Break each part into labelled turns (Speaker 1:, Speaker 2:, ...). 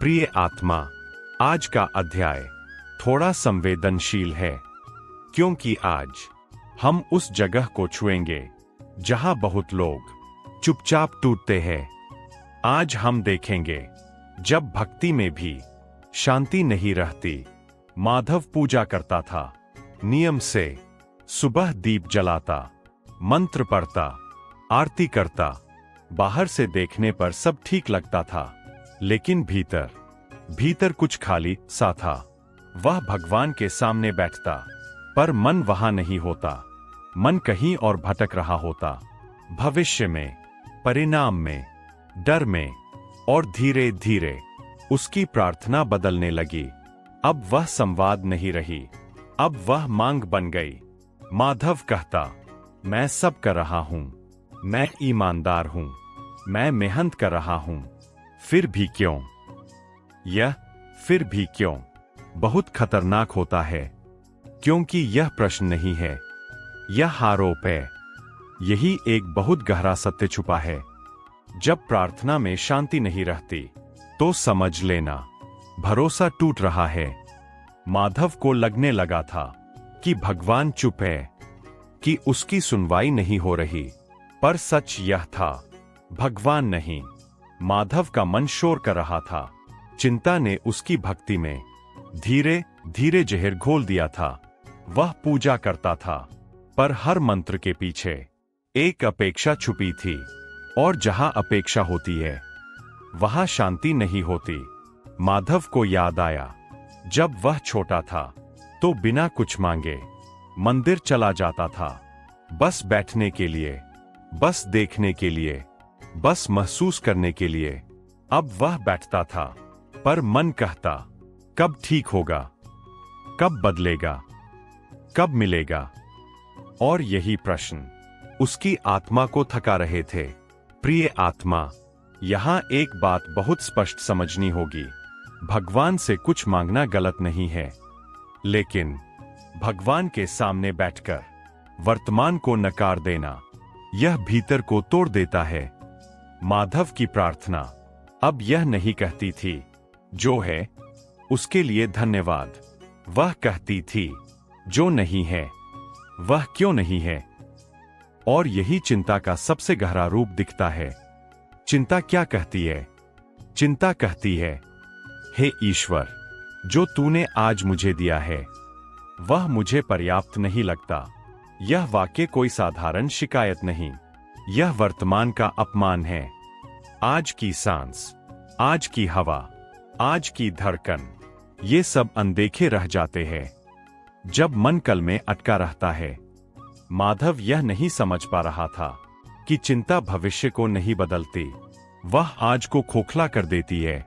Speaker 1: प्रिय आत्मा, आज का अध्याय थोड़ा संवेदनशील है, क्योंकि आज हम उस जगह को छुएंगे जहां बहुत लोग चुपचाप टूटते हैं। आज हम देखेंगे जब भक्ति में भी शांति नहीं रहती। माधव पूजा करता था, नियम से सुबह दीप जलाता, मंत्र पढ़ता, आरती करता। बाहर से देखने पर सब ठीक लगता था, लेकिन भीतर कुछ खाली सा था। वह भगवान के सामने बैठता, पर मन वहां नहीं होता। मन कहीं और भटक रहा होता, भविष्य में, परिणाम में, डर में। और धीरे धीरे उसकी प्रार्थना बदलने लगी। अब वह संवाद नहीं रही, अब वह मांग बन गई। माधव कहता, मैं सब कर रहा हूं, मैं ईमानदार हूं, मैं मेहनत कर रहा हूं, फिर भी क्यों? यह फिर भी क्यों बहुत खतरनाक होता है, क्योंकि यह प्रश्न नहीं है, यह आरोप है। यही एक बहुत गहरा सत्य छुपा है। जब प्रार्थना में शांति नहीं रहती, तो समझ लेना भरोसा टूट रहा है। माधव को लगने लगा था कि भगवान चुप है, कि उसकी सुनवाई नहीं हो रही। पर सच यह था, भगवान नहीं, माधव का मन शोर कर रहा था। चिंता ने उसकी भक्ति में धीरे धीरे जहर घोल दिया था। वह पूजा करता था, पर हर मंत्र के पीछे एक अपेक्षा छुपी थी, और जहां अपेक्षा होती है, वहां शांति नहीं होती। माधव को याद आया, जब वह छोटा था तो बिना कुछ मांगे मंदिर चला जाता था, बस बैठने के लिए, बस देखने के लिए, बस महसूस करने के लिए। अब वह बैठता था, पर मन कहता, कब ठीक होगा, कब बदलेगा, कब मिलेगा? और यही प्रश्न उसकी आत्मा को थका रहे थे। प्रिय आत्मा, यहां एक बात बहुत स्पष्ट समझनी होगी। भगवान से कुछ मांगना गलत नहीं है, लेकिन भगवान के सामने बैठकर वर्तमान को नकार देना, यह भीतर को तोड़ देता है। माधव की प्रार्थना अब यह नहीं कहती थी, जो है उसके लिए धन्यवाद। वह कहती थी, जो नहीं है वह क्यों नहीं है? और यही चिंता का सबसे गहरा रूप दिखता है। चिंता क्या कहती है? चिंता कहती है, हे ईश्वर, जो तूने आज मुझे दिया है वह मुझे पर्याप्त नहीं लगता। यह वाक्य कोई साधारण शिकायत नहीं, यह वर्तमान का अपमान है। आज की सांस, आज की हवा, आज की धड़कन, ये सब अनदेखे रह जाते हैं जब मन कल में अटका रहता है। माधव यह नहीं समझ पा रहा था कि चिंता भविष्य को नहीं बदलती, वह आज को खोखला कर देती है।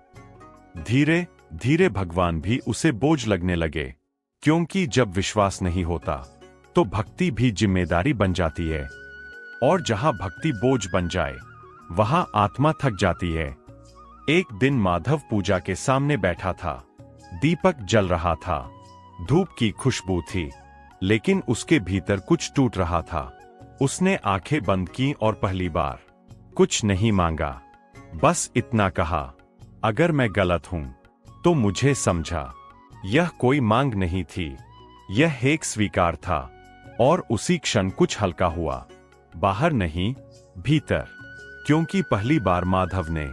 Speaker 1: धीरे धीरे भगवान भी उसे बोझ लगने लगे, क्योंकि जब विश्वास नहीं होता तो भक्ति भी जिम्मेदारी बन जाती है, और जहां भक्ति बोझ बन जाए, वहां आत्मा थक जाती है। एक दिन माधव पूजा के सामने बैठा था, दीपक जल रहा था, धूप की खुशबू थी, लेकिन उसके भीतर कुछ टूट रहा था। उसने आंखें बंद की और पहली बार कुछ नहीं मांगा, बस इतना कहा, अगर मैं गलत हूं तो मुझे समझा। यह कोई मांग नहीं थी, यह एक स्वीकार था। और उसी क्षण कुछ हल्का हुआ, बाहर नहीं, भीतर, क्योंकि पहली बार माधव ने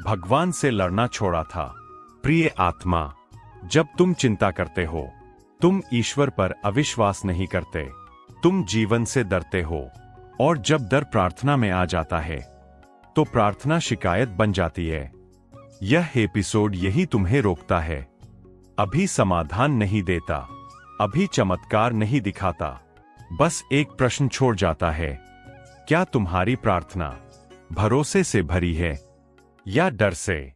Speaker 1: भगवान से लड़ना छोड़ा था। प्रिय आत्मा, जब तुम चिंता करते हो, तुम ईश्वर पर अविश्वास नहीं करते, तुम जीवन से डरते हो। और जब डर प्रार्थना में आ जाता है, तो प्रार्थना शिकायत बन जाती है। यह एपिसोड यही तुम्हें रोकता है, अभी समाधान नहीं देता, अभी चमत्कार नहीं दिखाता, बस एक प्रश्न छोड़ जाता है, क्या तुम्हारी प्रार्थना भरोसे से भरी है या डर से?